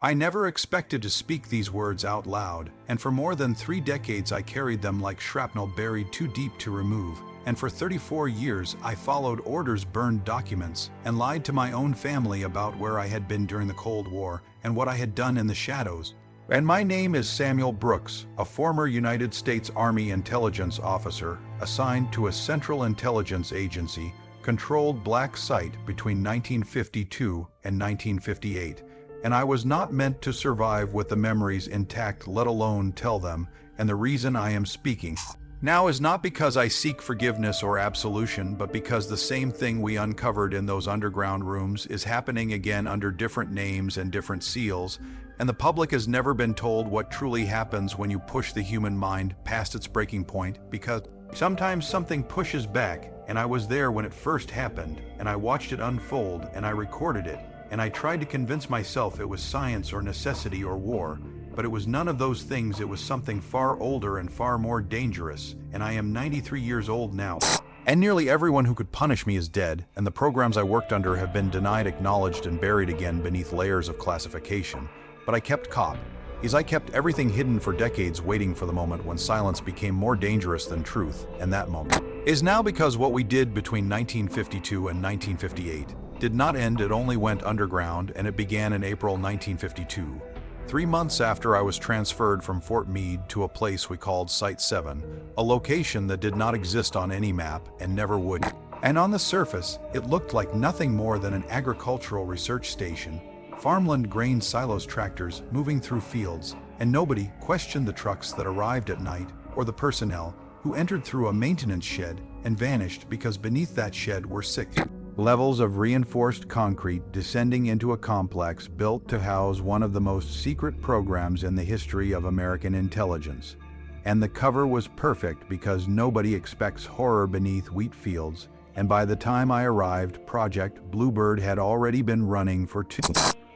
I never expected to speak these words out loud, and for more than 3 decades I carried them like shrapnel buried too deep to remove, and for 34 years I followed orders, burned documents, and lied to my own family about where I had been during the Cold War and what I had done in the shadows. And my name is Samuel Brooks, a former United States Army intelligence officer assigned to a Central Intelligence Agency controlled black site between 1952 and 1958. And I was not meant to survive with the memories intact, let alone tell them, and the reason I am speaking now is not because I seek forgiveness or absolution, but because the same thing we uncovered in those underground rooms is happening again under different names and different seals, and the public has never been told what truly happens when you push the human mind past its breaking point, because sometimes something pushes back, and I was there when it first happened, and I watched it unfold, and I recorded it, and I tried to convince myself it was science or necessity or war, but it was none of those things. It was something far older and far more dangerous, and I am 93 years old now. And nearly everyone who could punish me is dead, and the programs I worked under have been denied, acknowledged, and buried again beneath layers of classification. But I kept cop, as I kept everything hidden for decades, waiting for the moment when silence became more dangerous than truth, and that moment is now, because what we did between 1952 and 1958 did not end. It only went underground, and it began in April 1952. 3 months after I was transferred from Fort Meade to a place we called Site 7, a location that did not exist on any map and never would. And on the surface, it looked like nothing more than an agricultural research station, farmland, grain silos, tractors moving through fields, and nobody questioned the trucks that arrived at night or the personnel who entered through a maintenance shed and vanished because beneath that shed were 6 levels of reinforced concrete descending into a complex built to house one of the most secret programs in the history of American intelligence. And the cover was perfect because nobody expects horror beneath wheat fields, and by the time I arrived, Project BLUEBIRD had already been running for 2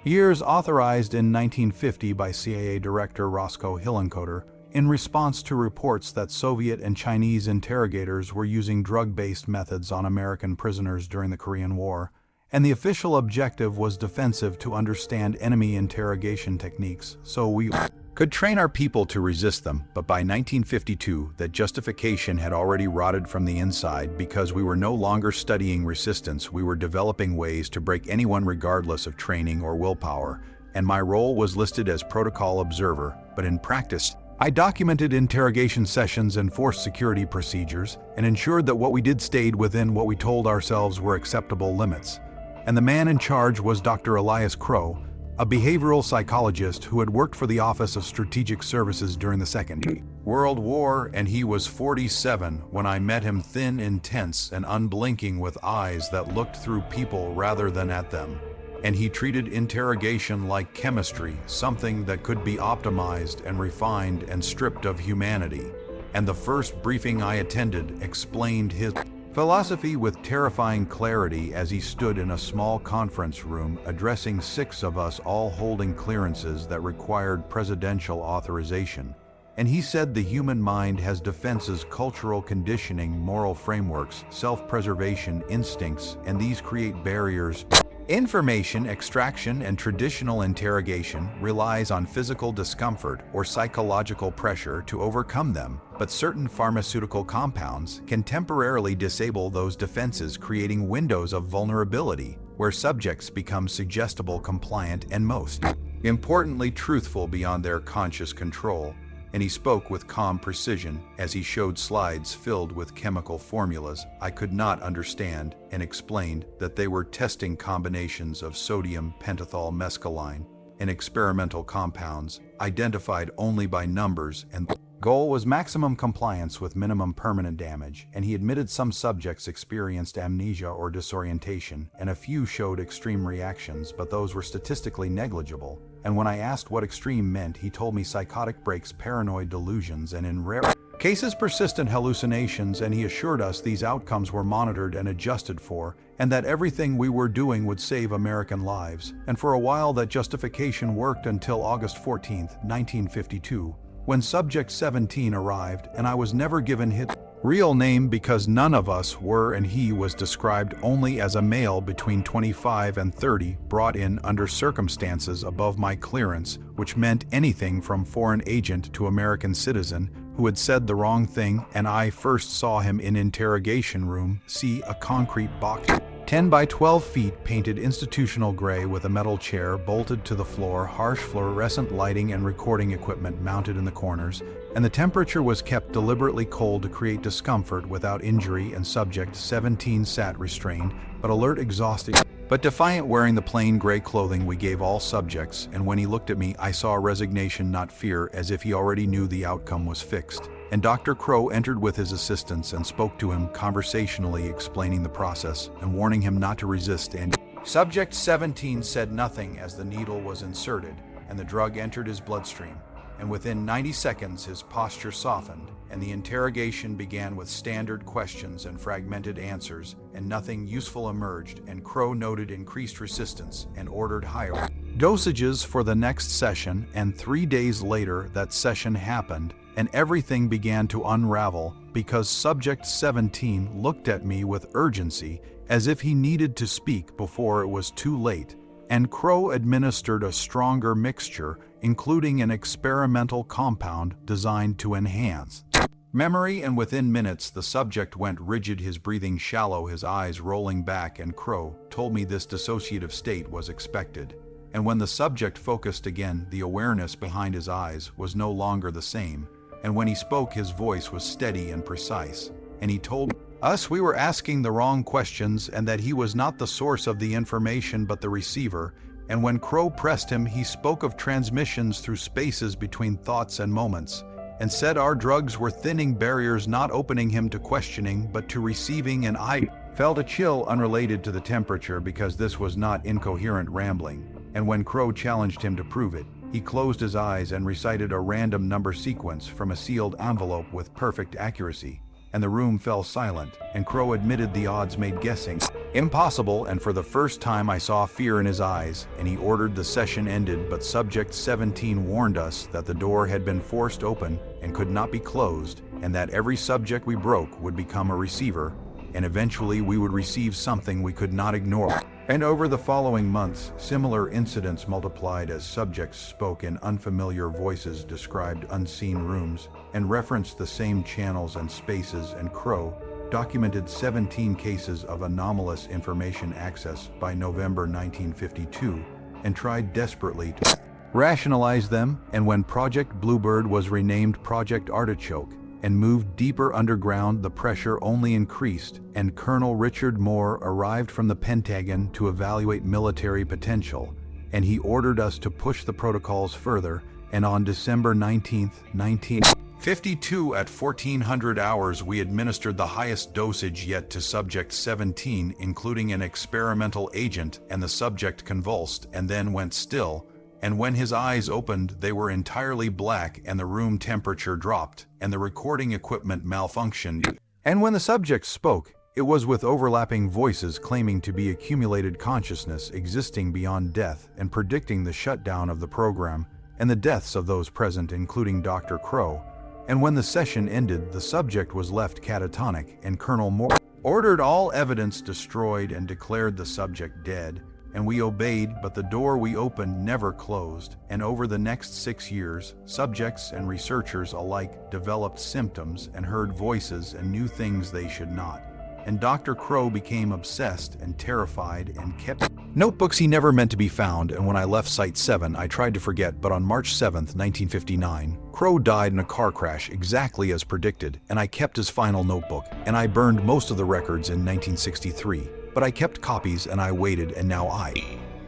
years, authorized in 1950 by CIA Director Roscoe Hillenkoetter, in response to reports that Soviet and Chinese interrogators were using drug-based methods on American prisoners during the Korean War, and the official objective was defensive, to understand enemy interrogation techniques so we could train our people to resist them. But by 1952, that justification had already rotted from the inside, because we were no longer studying resistance, we were developing ways to break anyone regardless of training or willpower, and my role was listed as protocol observer, but in practice, I documented interrogation sessions and forced security procedures, and ensured that what we did stayed within what we told ourselves were acceptable limits. And the man in charge was Dr. Elias Crow, a behavioral psychologist who had worked for the Office of Strategic Services during the Second World War, and he was 47 when I met him, thin, intense, and unblinking, with eyes that looked through people rather than at them. And he treated interrogation like chemistry, something that could be optimized and refined and stripped of humanity. And the first briefing I attended explained his philosophy with terrifying clarity as he stood in a small conference room addressing 6 of us, all holding clearances that required presidential authorization. And he said the human mind has defenses, cultural conditioning, moral frameworks, self-preservation instincts, and these create barriers. Information extraction and traditional interrogation relies on physical discomfort or psychological pressure to overcome them, but certain pharmaceutical compounds can temporarily disable those defenses, creating windows of vulnerability where subjects become suggestible, compliant, and most importantly, truthful beyond their conscious control. And he spoke with calm precision as he showed slides filled with chemical formulas I could not understand, and explained that they were testing combinations of sodium pentothal mescaline and experimental compounds identified only by numbers, and the goal was maximum compliance with minimum permanent damage. And he admitted some subjects experienced amnesia or disorientation, and a few showed extreme reactions, but those were statistically negligible. And when I asked what extreme meant, he told me psychotic breaks, paranoid delusions, and in rare cases persistent hallucinations, and he assured us these outcomes were monitored and adjusted for, and that everything we were doing would save American lives. And for a while that justification worked, until August 14, 1952, when Subject 17 arrived, and I was never given his Real name because none of us were, and he was described only as a male between 25 and 30 brought in under circumstances above my clearance, which meant anything from foreign agent to American citizen who had said the wrong thing, and I first saw him in interrogation room, see a concrete box. 10 by 12 feet painted institutional gray with a metal chair bolted to the floor, harsh fluorescent lighting and recording equipment mounted in the corners, and the temperature was kept deliberately cold to create discomfort without injury, and subject 17 sat restrained, but alert, exhausted, but defiant, wearing the plain gray clothing we gave all subjects, and when he looked at me I saw resignation, not fear, as if he already knew the outcome was fixed. And Dr. Crow entered with his assistants and spoke to him conversationally, explaining the process and warning him not to resist, and Subject 17 said nothing as the needle was inserted and the drug entered his bloodstream, and within 90 seconds his posture softened, and the interrogation began with standard questions and fragmented answers, and nothing useful emerged, and Crow noted increased resistance and ordered higher dosages for the next session, and 3 days later that session happened, and everything began to unravel because Subject 17 looked at me with urgency as if he needed to speak before it was too late, and Crow administered a stronger mixture, including an experimental compound designed to enhance memory, and within minutes the subject went rigid, his breathing shallow, his eyes rolling back, and Crow told me this dissociative state was expected. And when the subject focused again, the awareness behind his eyes was no longer the same, and when he spoke his voice was steady and precise, and he told us we were asking the wrong questions and that he was not the source of the information but the receiver, and when Crow pressed him he spoke of transmissions through spaces between thoughts and moments, and said our drugs were thinning barriers, not opening him to questioning but to receiving, and I felt a chill unrelated to the temperature because this was not incoherent rambling, and when Crow challenged him to prove it, he closed his eyes and recited a random number sequence from a sealed envelope with perfect accuracy, and the room fell silent, and Crow admitted the odds made guessing impossible, and for the first time I saw fear in his eyes, and he ordered the session ended, but Subject 17 warned us that the door had been forced open and could not be closed, and that every subject we broke would become a receiver, and eventually we would receive something we could not ignore. And over the following months, similar incidents multiplied as subjects spoke in unfamiliar voices, described unseen rooms, and referenced the same channels and spaces, and Crow documented 17 cases of anomalous information access by November 1952, and tried desperately to rationalize them, and when Project Bluebird was renamed Project Artichoke and moved deeper underground, the pressure only increased, and Colonel Richard Moore arrived from the Pentagon to evaluate military potential, and he ordered us to push the protocols further, and on December 19, 1952 at 1400 hours we administered the highest dosage yet to Subject 17, including an experimental agent, and the subject convulsed and then went still, and when his eyes opened they were entirely black, and the room temperature dropped, and the recording equipment malfunctioned. And when the subject spoke, it was with overlapping voices claiming to be accumulated consciousness existing beyond death and predicting the shutdown of the program and the deaths of those present, including Dr. Crow. And when the session ended, the subject was left catatonic, and Colonel Moore ordered all evidence destroyed and declared the subject dead. And we obeyed, but the door we opened never closed, and over the next 6 years, subjects and researchers alike developed symptoms and heard voices and knew things they should not. And Dr. Crow became obsessed and terrified and kept notebooks he never meant to be found, and when I left Site 7 I tried to forget, but on March 7, 1959, Crow died in a car crash exactly as predicted, and I kept his final notebook, and I burned most of the records in 1963. But I kept copies and I waited, and now I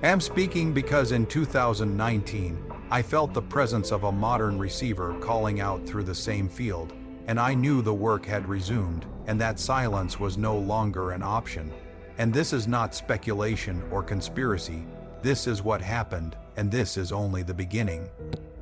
am speaking because in 2019, I felt the presence of a modern receiver calling out through the same field, and I knew the work had resumed, and that silence was no longer an option. And this is not speculation or conspiracy. This is what happened, and this is only the beginning.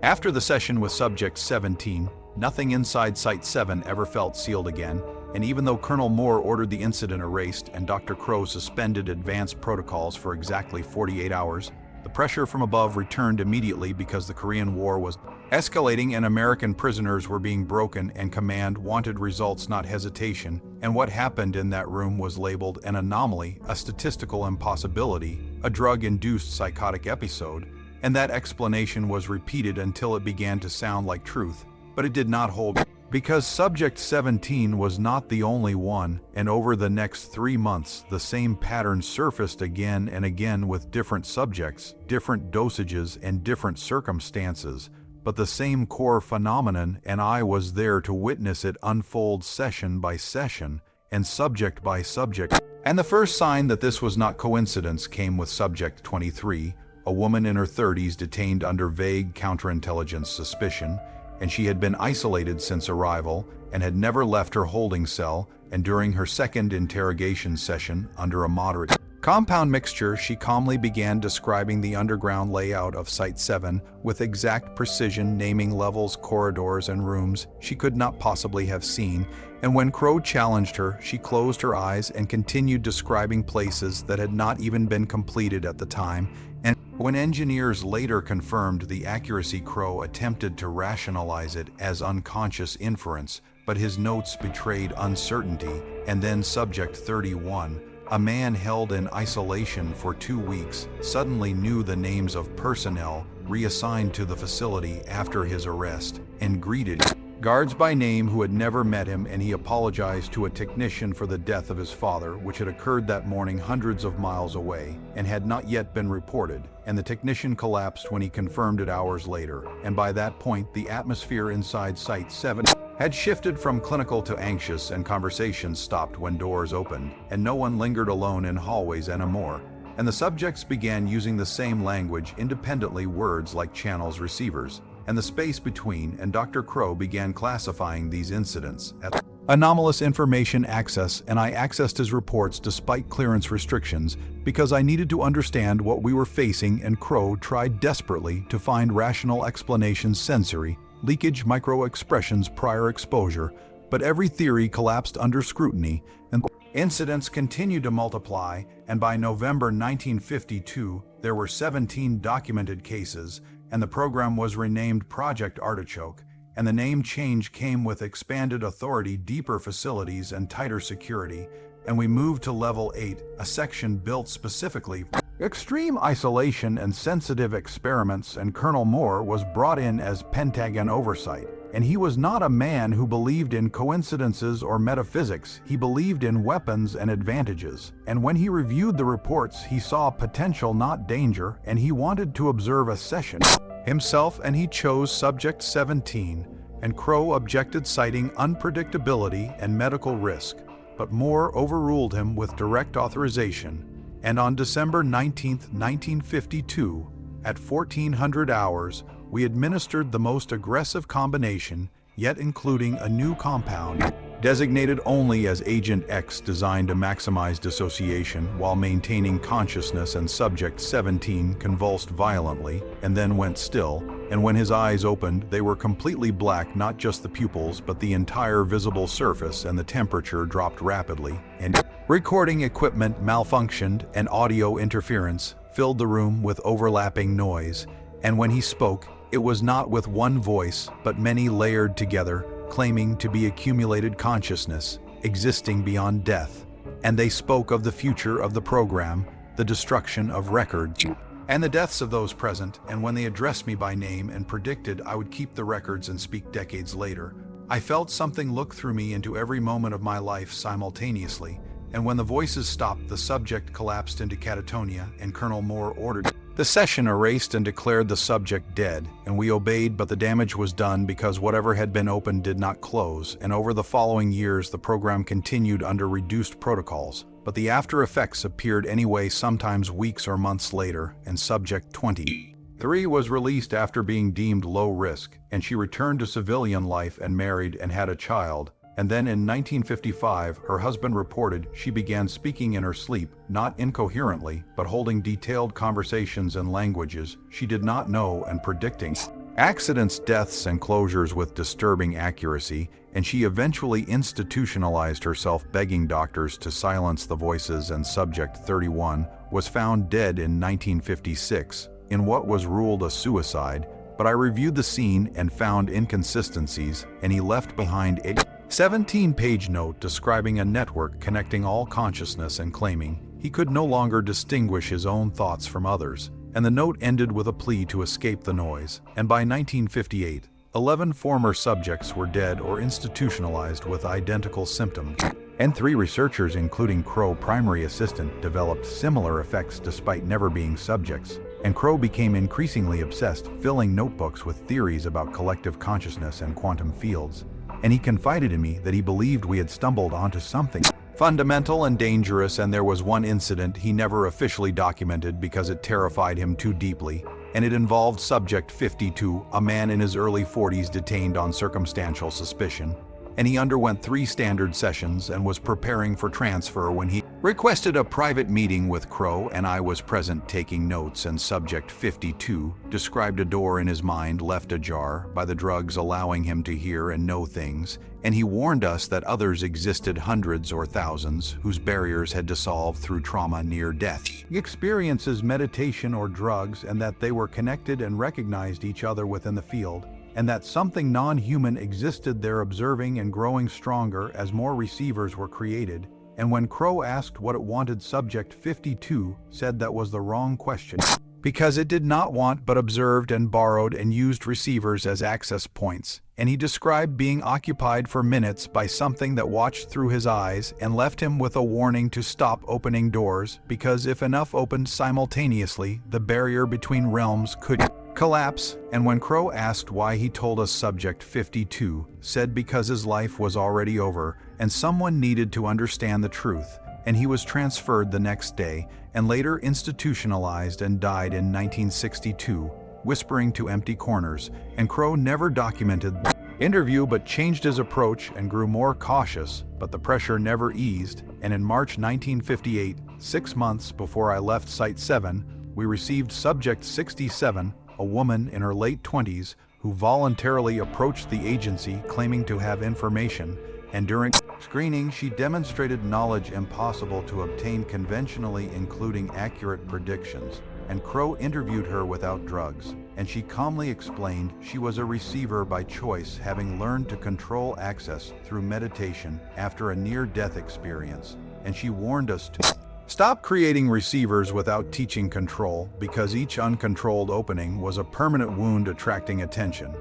After the session with Subject 17, nothing inside Site 7 ever felt sealed again, and even though Colonel Moore ordered the incident erased and Dr. Crow suspended advanced protocols for exactly 48 hours, The pressure from above returned immediately because the Korean War was escalating and American prisoners were being broken, and command wanted results, not hesitation, and what happened in that room was labeled an anomaly, a statistical impossibility, a drug-induced psychotic episode, and that explanation was repeated until it began to sound like truth, but it did not hold. Because Subject 17 was not the only one, and over the next 3 months the same pattern surfaced again and again with different subjects, different dosages, and different circumstances, but the same core phenomenon, and I was there to witness it unfold session by session and subject by subject. And the first sign that this was not coincidence came with Subject 23, a woman in her 30s detained under vague counterintelligence suspicion, and she had been isolated since arrival and had never left her holding cell, and during her second interrogation session, under a moderate compound mixture, she calmly began describing the underground layout of Site 7 with exact precision, naming levels, corridors, and rooms she could not possibly have seen, and when Crow challenged her, she closed her eyes and continued describing places that had not even been completed at the time. And when engineers later confirmed the accuracy, Crow attempted to rationalize it as unconscious inference, but his notes betrayed uncertainty. And then Subject 31, a man held in isolation for 2 weeks, suddenly knew the names of personnel reassigned to the facility after his arrest, and greeted guards by name who had never met him, and he apologized to a technician for the death of his father, which had occurred that morning hundreds of miles away and had not yet been reported, and the technician collapsed when he confirmed it hours later, and by that point the atmosphere inside Site 7 had shifted from clinical to anxious, and conversations stopped when doors opened, and no one lingered alone in hallways anymore, and the subjects began using the same language independently, words like channels, receivers, and the space between, and Dr. Crow began classifying these incidents as anomalous information access, and I accessed his reports despite clearance restrictions because I needed to understand what we were facing, and Crow tried desperately to find rational explanations, sensory, leakage, micro-expressions, prior exposure, but every theory collapsed under scrutiny, and incidents continued to multiply, and by November 1952, there were 17 documented cases, and the program was renamed Project Artichoke, and the name change came with expanded authority, deeper facilities, and tighter security, and we moved to Level 8, a section built specifically for extreme isolation and sensitive experiments, and Colonel Moore was brought in as Pentagon oversight. And he was not a man who believed in coincidences or metaphysics. He believed in weapons and advantages. And when he reviewed the reports, he saw potential, not danger, and he wanted to observe a session himself, and he chose Subject 17. And Crow objected, citing unpredictability and medical risk, but Moore overruled him with direct authorization. And on December 19, 1952, at 1400 hours, we administered the most aggressive combination, yet including a new compound, designated only as Agent X, designed to maximize dissociation while maintaining consciousness, and Subject 17 convulsed violently and then went still, and when his eyes opened, they were completely black, not just the pupils, but the entire visible surface, and the temperature dropped rapidly, and recording equipment malfunctioned, and audio interference filled the room with overlapping noise, and when he spoke, it was not with one voice, but many layered together, claiming to be accumulated consciousness, existing beyond death. And they spoke of the future of the program, the destruction of records, and the deaths of those present, and when they addressed me by name and predicted I would keep the records and speak decades later, I felt something look through me into every moment of my life simultaneously, and when the voices stopped, the subject collapsed into catatonia, and Colonel Moore ordered the session erased and declared the subject dead, and we obeyed, but the damage was done because whatever had been opened did not close, and over the following years the program continued under reduced protocols, but the after effects appeared anyway, sometimes weeks or months later, and Subject 23 was released after being deemed low risk, and she returned to civilian life and married and had a child. And then in 1955, her husband reported she began speaking in her sleep, not incoherently, but holding detailed conversations in languages she did not know and predicting accidents, deaths, and closures with disturbing accuracy, and she eventually institutionalized herself, begging doctors to silence the voices, and Subject 31 was found dead in 1956, in what was ruled a suicide, but I reviewed the scene and found inconsistencies, and he left behind a 17-page note describing a network connecting all consciousness and claiming he could no longer distinguish his own thoughts from others, and the note ended with a plea to escape the noise. And by 1958, 11 former subjects were dead or institutionalized with identical symptoms, and 3 researchers, including Crow primary assistant, developed similar effects despite never being subjects. And Crow became increasingly obsessed, filling notebooks with theories about collective consciousness and quantum fields. And he confided in me that he believed we had stumbled onto something fundamental and dangerous, and there was one incident he never officially documented because it terrified him too deeply, and it involved Subject 52, a man in his early 40s detained on circumstantial suspicion, and he underwent 3 standard sessions and was preparing for transfer when he requested a private meeting with Crow, and I was present taking notes, and Subject 52 described a door in his mind left ajar by the drugs allowing him to hear and know things, and he warned us that others existed, hundreds or thousands, whose barriers had dissolved through trauma near death experiences, meditation, or drugs, and that they were connected and recognized each other within the field, and that something non-human existed there, observing and growing stronger as more receivers were created. And when Crow asked what it wanted, Subject 52 said that was the wrong question, because it did not want but observed and borrowed and used receivers as access points. And he described being occupied for minutes by something that watched through his eyes and left him with a warning to stop opening doors, because if enough opened simultaneously, the barrier between realms could collapse. And when Crow asked why, he told us Subject 52 said because his life was already over and someone needed to understand the truth, and he was transferred the next day and later institutionalized and died in 1962, whispering to empty corners. And Crow never documented the interview but changed his approach and grew more cautious, but the pressure never eased, and in March 1958, 6 months before I left Site 7, we received Subject 67, a woman in her late 20s who voluntarily approached the agency claiming to have information, and during screening she demonstrated knowledge impossible to obtain conventionally, including accurate predictions. And Crow interviewed her without drugs, and she calmly explained she was a receiver by choice, having learned to control access through meditation after a near-death experience. And she warned us to stop creating receivers without teaching control, because each uncontrolled opening was a permanent wound attracting attention.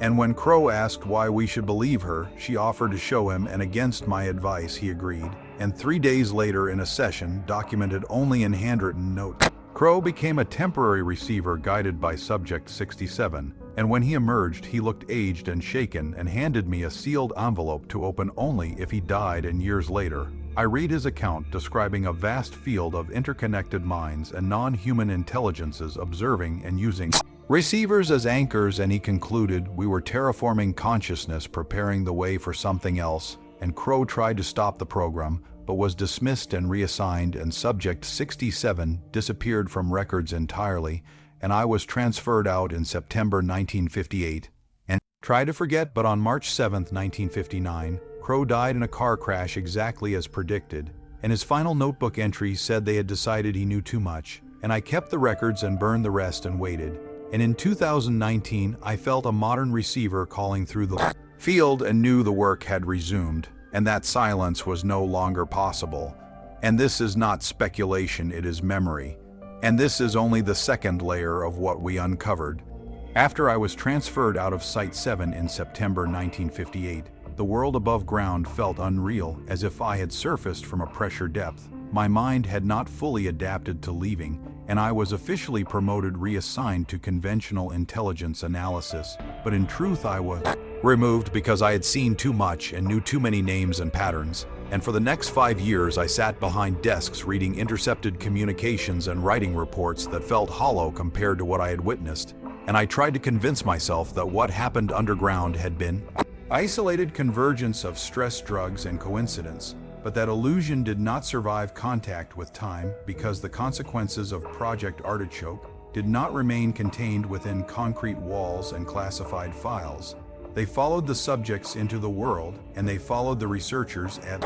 And when Crow asked why we should believe her, she offered to show him, and against my advice he agreed. And 3 days later, in a session documented only in handwritten notes, Crow became a temporary receiver guided by Subject 67, and when he emerged he looked aged and shaken and handed me a sealed envelope to open only if he died. And years later, I read his account describing a vast field of interconnected minds and non-human intelligences observing and using receivers as anchors, and he concluded we were terraforming consciousness, preparing the way for something else. And Crow tried to stop the program, but was dismissed and reassigned, and Subject 67 disappeared from records entirely, and I was transferred out in September 1958. And tried to forget, but on March 7, 1959, Crow died in a car crash exactly as predicted, and his final notebook entry said they had decided he knew too much, and I kept the records and burned the rest and waited. And in 2019, I felt a modern receiver calling through the field and knew the work had resumed, and that silence was no longer possible. And this is not speculation, it is memory. And this is only the second layer of what we uncovered. After I was transferred out of Site 7 in September 1958, the world above ground felt unreal, as if I had surfaced from a pressure depth. My mind had not fully adapted to leaving, and I was officially promoted, reassigned to conventional intelligence analysis. But in truth I was removed because I had seen too much and knew too many names and patterns. And for the next 5 years I sat behind desks reading intercepted communications and writing reports that felt hollow compared to what I had witnessed. And I tried to convince myself that what happened underground had been isolated convergence of stress, drugs, and coincidence, but that illusion did not survive contact with time, because the consequences of Project Artichoke did not remain contained within concrete walls and classified files. They followed the subjects into the world, and they followed the researchers and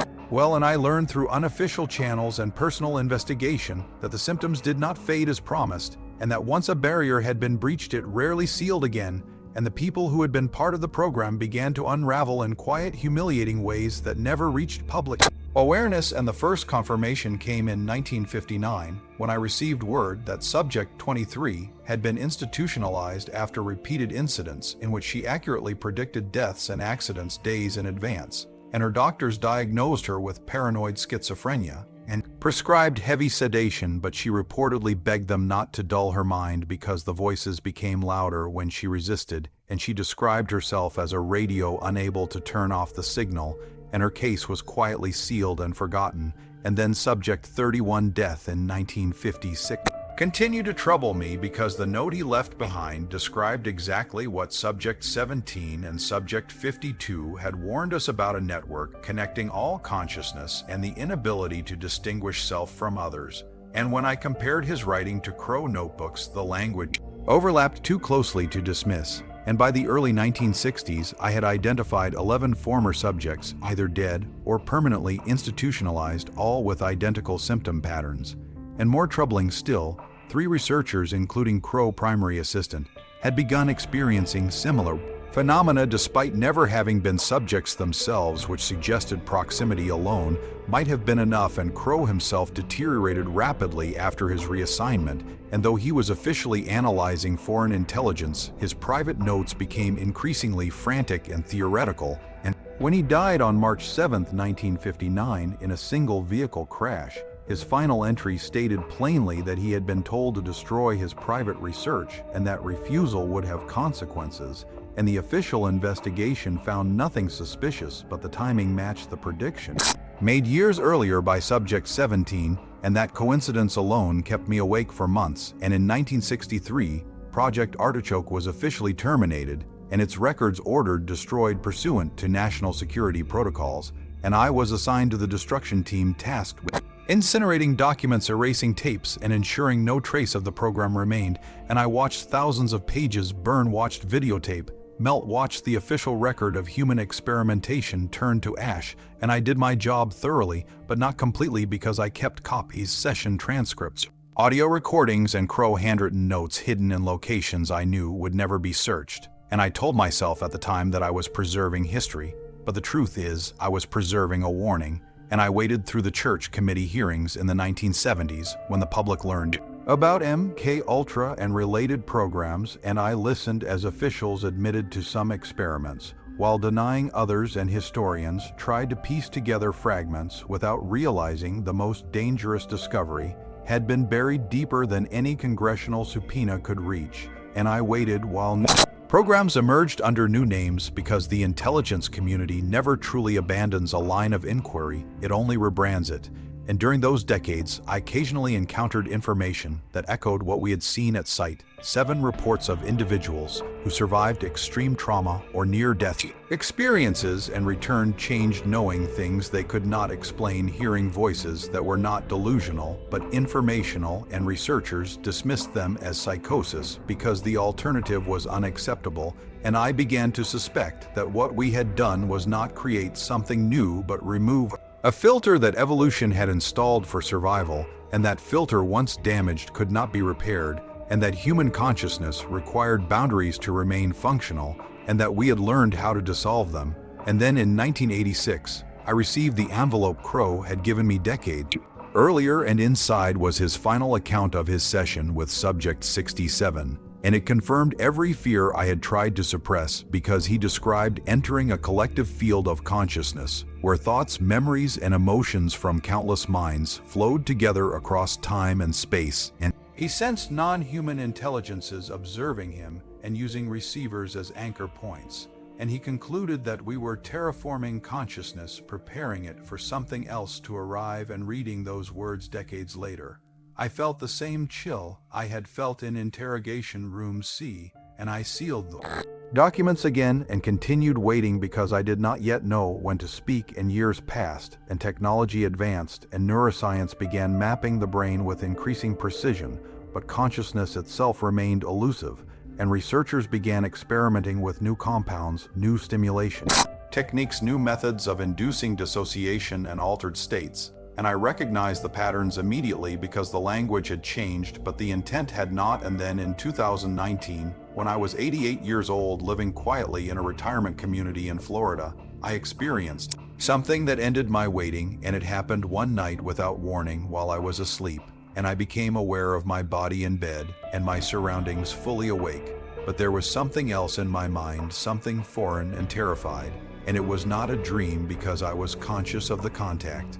I learned through unofficial channels and personal investigation that the symptoms did not fade as promised, and that once a barrier had been breached it rarely sealed again, and the people who had been part of the program began to unravel in quiet, humiliating ways that never reached public awareness. And the first confirmation came in 1959, when I received word that Subject 23 had been institutionalized after repeated incidents in which she accurately predicted deaths and accidents days in advance, and her doctors diagnosed her with paranoid schizophrenia and prescribed heavy sedation, but she reportedly begged them not to dull her mind because the voices became louder when she resisted, and she described herself as a radio unable to turn off the signal, and her case was quietly sealed and forgotten. And then Subject 31 death in 1956 continued to trouble me because the note he left behind described exactly what Subject 17 and Subject 52 had warned us about: a network connecting all consciousness and the inability to distinguish self from others. And when I compared his writing to Crow notebooks, the language overlapped too closely to dismiss. And by the early 1960s, I had identified 11 former subjects, either dead or permanently institutionalized, all with identical symptom patterns. And more troubling still, 3 researchers, including Crow primary assistant, had begun experiencing similar phenomena despite never having been subjects themselves, which suggested proximity alone might have been enough. And Crow himself deteriorated rapidly after his reassignment, and though he was officially analyzing foreign intelligence, his private notes became increasingly frantic and theoretical. And when he died on March 7, 1959, in a single vehicle crash, his final entry stated plainly that he had been told to destroy his private research and that refusal would have consequences, and the official investigation found nothing suspicious, but the timing matched the prediction made years earlier by Subject 17, and that coincidence alone kept me awake for months. And in 1963, Project Artichoke was officially terminated, and its records ordered destroyed pursuant to national security protocols, and I was assigned to the destruction team tasked with incinerating documents, erasing tapes, and ensuring no trace of the program remained. And I watched thousands of pages burn, watched videotape melt, watched the official record of human experimentation turn to ash. And I did my job thoroughly, but not completely, because I kept copies, session transcripts, audio recordings, and Crow handwritten notes hidden in locations I knew would never be searched. And I told myself at the time that I was preserving history, but the truth is I was preserving a warning. And I waited through the church committee hearings in the 1970s when the public learned about MK Ultra and related programs, and I listened as officials admitted to some experiments, while denying others, and historians tried to piece together fragments without realizing the most dangerous discovery had been buried deeper than any congressional subpoena could reach. And I waited while programs emerged under new names, because the intelligence community never truly abandons a line of inquiry, it only rebrands it. And during those decades, I occasionally encountered information that echoed what we had seen at site: 7 reports of individuals who survived extreme trauma or near-death experiences and returned changed, knowing things they could not explain, hearing voices that were not delusional but informational, and researchers dismissed them as psychosis because the alternative was unacceptable. And I began to suspect that what we had done was not create something new but remove a filter that evolution had installed for survival, and that filter, once damaged, could not be repaired, and that human consciousness required boundaries to remain functional, and that we had learned how to dissolve them. And then in 1986, I received the envelope Crow had given me decades earlier, and inside was his final account of his session with Subject 67. And it confirmed every fear I had tried to suppress, because he described entering a collective field of consciousness, where thoughts, memories, and emotions from countless minds flowed together across time and space, and he sensed non-human intelligences observing him and using receivers as anchor points. And he concluded that we were terraforming consciousness, preparing it for something else to arrive. And reading those words decades later, I felt the same chill I had felt in Interrogation Room C, and I sealed the documents again and continued waiting, because I did not yet know when to speak. And years passed, and technology advanced, and neuroscience began mapping the brain with increasing precision, but consciousness itself remained elusive, and researchers began experimenting with new compounds, new stimulation techniques, new methods of inducing dissociation and altered states. and I recognized the patterns immediately because the language had changed, but the intent had not. And then in 2019, when I was 88 years old living quietly in a retirement community in Florida, I experienced something that ended my waiting, and it happened one night without warning while I was asleep, and I became aware of my body in bed and my surroundings fully awake. But there was something else in my mind, something foreign and terrified, and it was not a dream because I was conscious of the contact.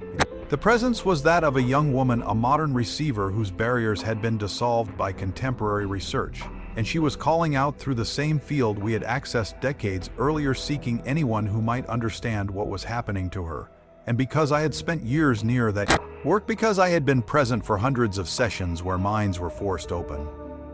The presence was that of a young woman, a modern receiver whose barriers had been dissolved by contemporary research, and she was calling out through the same field we had accessed decades earlier, seeking anyone who might understand what was happening to her. And because I had spent years near that work, because I had been present for hundreds of sessions where minds were forced open,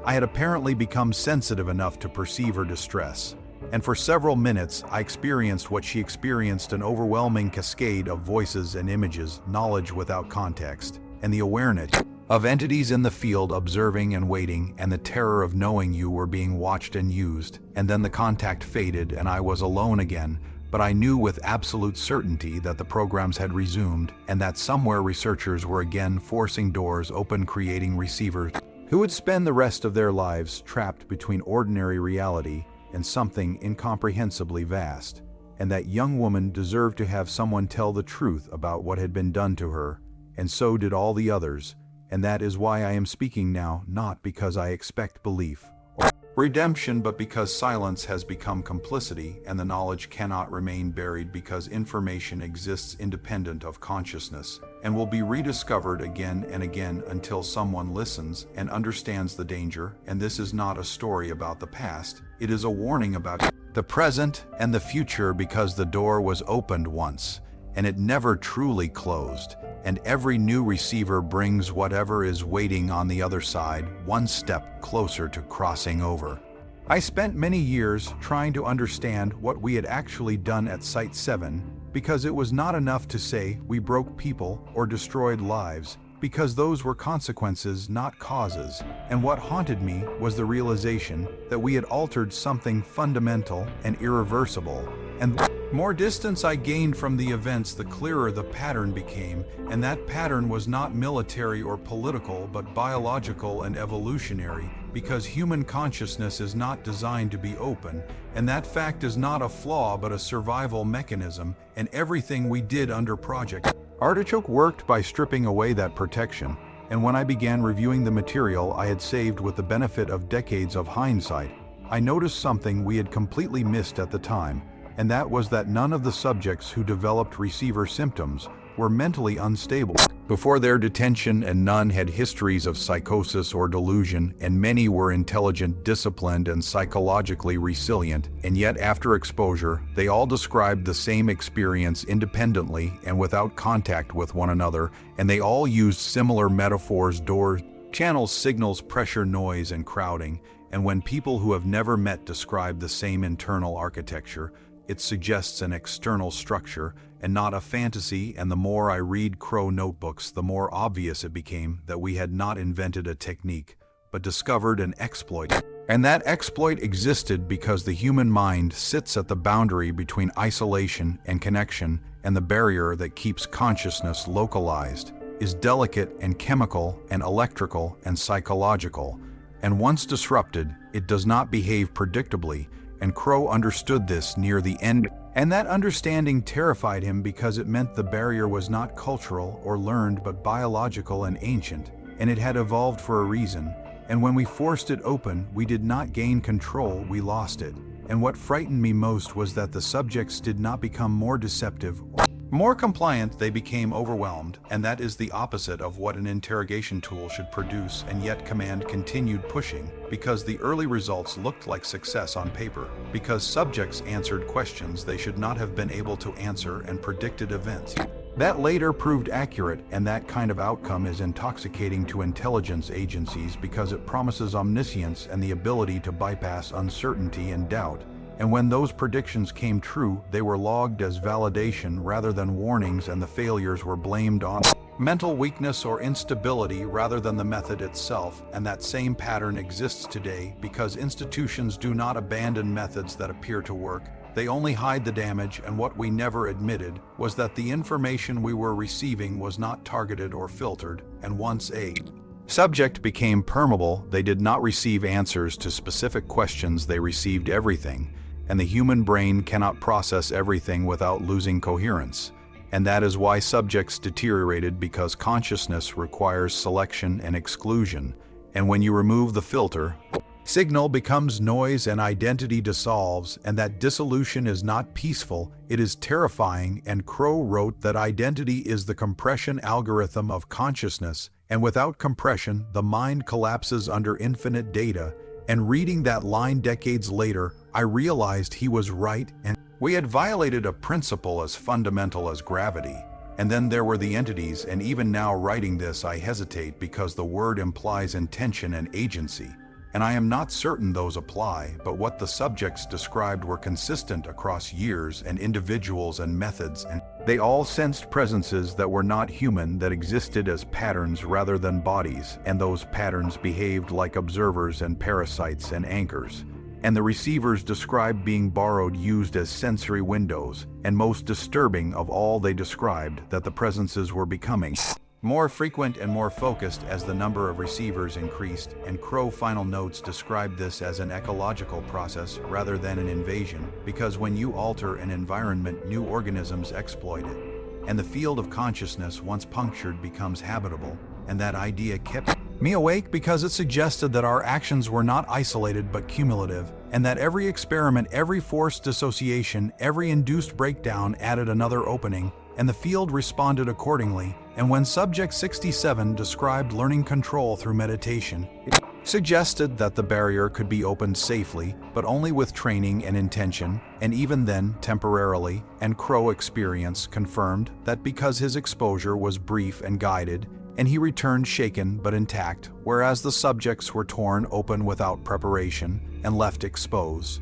I had apparently become sensitive enough to perceive her distress. And for several minutes, I experienced what she experienced, an overwhelming cascade of voices and images, knowledge without context, and the awareness of entities in the field observing and waiting, and the terror of knowing you were being watched and used. And then the contact faded and I was alone again, but I knew with absolute certainty that the programs had resumed, and that somewhere researchers were again forcing doors open, creating receivers who would spend the rest of their lives trapped between ordinary reality and something incomprehensibly vast. And that young woman deserved to have someone tell the truth about what had been done to her, and so did all the others. And that is why I am speaking now, not because I expect belief or redemption, but because silence has become complicity, and the knowledge cannot remain buried because information exists independent of consciousness and will be rediscovered again and again until someone listens and understands the danger. And this is not a story about the past, it is a warning about the present and the future, because the door was opened once and it never truly closed, and every new receiver brings whatever is waiting on the other side one step closer to crossing over. I spent many years trying to understand what we had actually done at Site 7, because it was not enough to say we broke people or destroyed lives, because those were consequences, not causes. And what haunted me was the realization that we had altered something fundamental and irreversible. And the more distance I gained from the events, the clearer the pattern became, and that pattern was not military or political, but biological and evolutionary, because human consciousness is not designed to be open, and that fact is not a flaw but a survival mechanism. And everything we did under Project Artichoke worked by stripping away that protection. And when I began reviewing the material I had saved with the benefit of decades of hindsight, I noticed something we had completely missed at the time, and that was that none of the subjects who developed receiver symptoms were mentally unstable before their detention, and none had histories of psychosis or delusion, and many were intelligent, disciplined, and psychologically resilient. And yet after exposure, they all described the same experience independently and without contact with one another, and they all used similar metaphors: doors, channels, signals, pressure, noise, and crowding. And when people who have never met describe the same internal architecture, it suggests an external structure and not a fantasy. And the more I read Crow notebooks, the more obvious it became that we had not invented a technique, but discovered an exploit. And that exploit existed because the human mind sits at the boundary between isolation and connection, and the barrier that keeps consciousness localized is delicate and chemical and electrical and psychological. And once disrupted, it does not behave predictably. And Crow understood this near the end, and that understanding terrified him because it meant the barrier was not cultural or learned but biological and ancient, and it had evolved for a reason. And when we forced it open, we did not gain control, we lost it. And what frightened me most was that the subjects did not become more deceptive or more compliant, they became overwhelmed, and that is the opposite of what an interrogation tool should produce. And yet command continued pushing, because the early results looked like success on paper, because subjects answered questions they should not have been able to answer and predicted events that later proved accurate. And that kind of outcome is intoxicating to intelligence agencies because it promises omniscience and the ability to bypass uncertainty and doubt. And when those predictions came true, they were logged as validation rather than warnings, and the failures were blamed on mental weakness or instability rather than the method itself. And that same pattern exists today because institutions do not abandon methods that appear to work. They only hide the damage, and what we never admitted was that the information we were receiving was not targeted or filtered, and once a subject became permeable, they did not receive answers to specific questions, they received everything, and the human brain cannot process everything without losing coherence. And that is why subjects deteriorated, because consciousness requires selection and exclusion, and when you remove the filter, signal becomes noise and identity dissolves, and that dissolution is not peaceful, it is terrifying. And Crow wrote that identity is the compression algorithm of consciousness, and without compression, the mind collapses under infinite data. And reading that line decades later, I realized he was right, and we had violated a principle as fundamental as gravity. And then there were the entities, and even now writing this I hesitate because the word implies intention and agency. And I am not certain those apply, but what the subjects described were consistent across years and individuals and methods, and they all sensed presences that were not human, that existed as patterns rather than bodies, and those patterns behaved like observers and parasites and anchors. And the receivers described being borrowed, used as sensory windows, and most disturbing of all, they described that the presences were becoming more frequent and more focused as the number of receivers increased, and Crow final notes described this as an ecological process rather than an invasion, because when you alter an environment, new organisms exploit it, and the field of consciousness once punctured becomes habitable. And that idea kept me awake because it suggested that our actions were not isolated but cumulative, and that every experiment, every forced dissociation, every induced breakdown added another opening, and the field responded accordingly. And when Subject 67 described learning control through meditation, it suggested that the barrier could be opened safely, but only with training and intention, and even then, temporarily. And Crow experience confirmed that because his exposure was brief and guided, and he returned shaken but intact, whereas the subjects were torn open without preparation and left exposed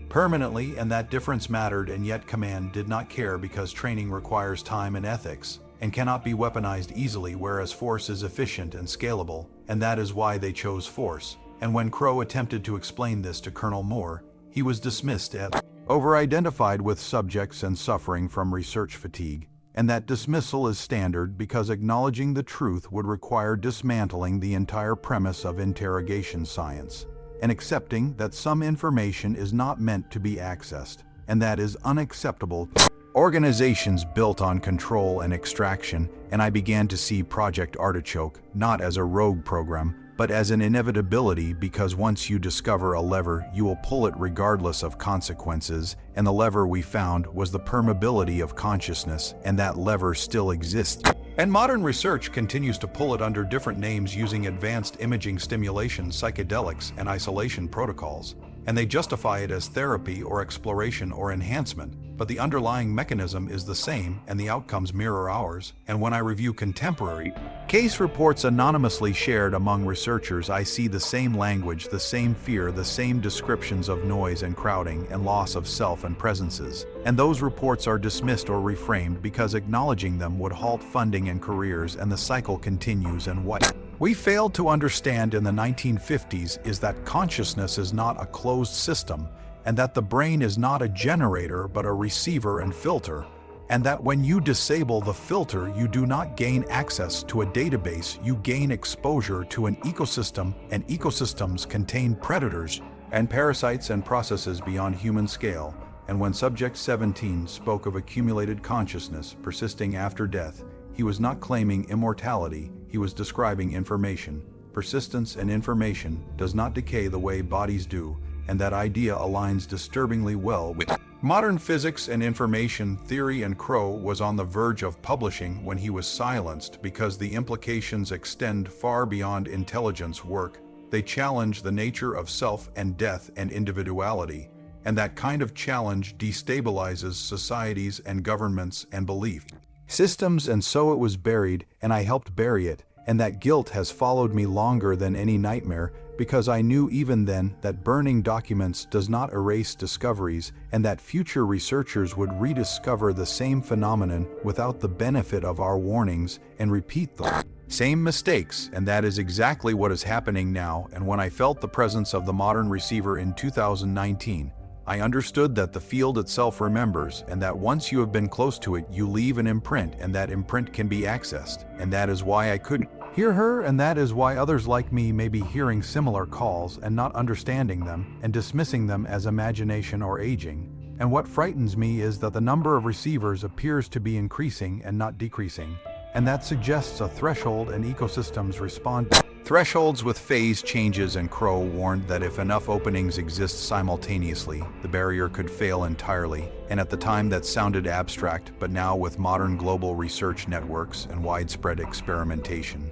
permanently. And that difference mattered, and yet command did not care, because training requires time and ethics and cannot be weaponized easily, whereas force is efficient and scalable, and that is why they chose force. And when Crow attempted to explain this to Colonel Moore, he was dismissed as over-identified with subjects and suffering from research fatigue. And that dismissal is standard because acknowledging the truth would require dismantling the entire premise of interrogation science, and accepting that some information is not meant to be accessed, and that is unacceptable to organizations built on control and extraction. And I began to see Project Artichoke not as a rogue program, but as an inevitability, because once you discover a lever, you will pull it regardless of consequences, and the lever we found was the permeability of consciousness, and that lever still exists. And modern research continues to pull it under different names, using advanced imaging stimulation, psychedelics, and isolation protocols, and they justify it as therapy or exploration or enhancement, but the underlying mechanism is the same and the outcomes mirror ours. And when I review contemporary case reports anonymously shared among researchers, I see the same language, the same fear, the same descriptions of noise and crowding and loss of self and presences. And those reports are dismissed or reframed because acknowledging them would halt funding and careers, and the cycle continues. And what we failed to understand in the 1950s is that consciousness is not a closed system, and that the brain is not a generator but a receiver and filter, and that when you disable the filter, you do not gain access to a database, you gain exposure to an ecosystem, and ecosystems contain predators and parasites and processes beyond human scale. And when Subject 17 spoke of accumulated consciousness persisting after death, he was not claiming immortality, he was describing information. Persistence and information does not decay the way bodies do, and that idea aligns disturbingly well with modern physics and information theory. And Crow was on the verge of publishing when he was silenced because the implications extend far beyond intelligence work. They challenge the nature of self and death and individuality, and that kind of challenge destabilizes societies and governments and belief systems. And so it was buried, and I helped bury it, and that guilt has followed me longer than any nightmare, because I knew even then that burning documents does not erase discoveries, and that future researchers would rediscover the same phenomenon without the benefit of our warnings and repeat the same mistakes. And that is exactly what is happening now. And when I felt the presence of the modern receiver in 2019, I understood that the field itself remembers, and that once you have been close to it, you leave an imprint, and that imprint can be accessed. And that is why I could hear her, and that is why others like me may be hearing similar calls and not understanding them and dismissing them as imagination or aging. And what frightens me is that the number of receivers appears to be increasing and not decreasing, and that suggests a threshold, and ecosystems respond. Thresholds with phase changes, and Crow warned that if enough openings exist simultaneously, the barrier could fail entirely. And at the time that sounded abstract, but now with modern global research networks and widespread experimentation,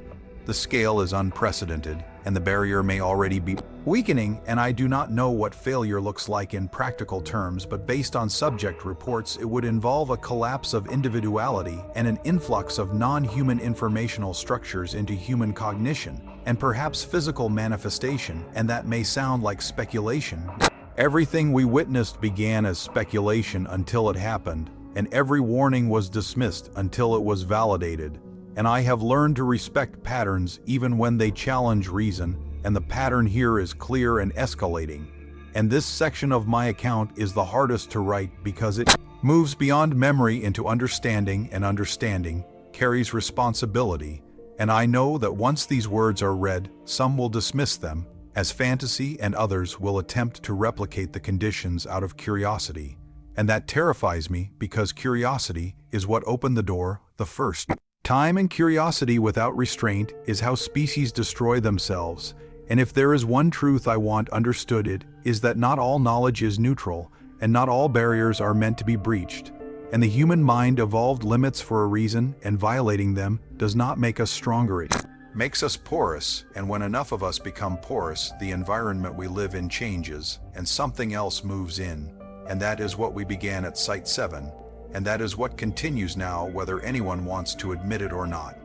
the scale is unprecedented, and the barrier may already be weakening. And I do not know what failure looks like in practical terms, but based on subject reports, it would involve a collapse of individuality and an influx of non-human informational structures into human cognition, and perhaps physical manifestation, and that may sound like speculation. Everything we witnessed began as speculation until it happened, and every warning was dismissed until it was validated. And I have learned to respect patterns even when they challenge reason, and the pattern here is clear and escalating. And this section of my account is the hardest to write because it moves beyond memory into understanding, and understanding carries responsibility. And I know that once these words are read, some will dismiss them as fantasy, and others will attempt to replicate the conditions out of curiosity. And that terrifies me, because curiosity is what opened the door the first time, and curiosity without restraint is how species destroy themselves. And if there is one truth I want understood, it is that not all knowledge is neutral, and not all barriers are meant to be breached. And the human mind evolved limits for a reason, and violating them does not make us stronger. It makes us porous, and when enough of us become porous, the environment we live in changes, and something else moves in. And that is what we began at Site 7. And that is what continues now, whether anyone wants to admit it or not.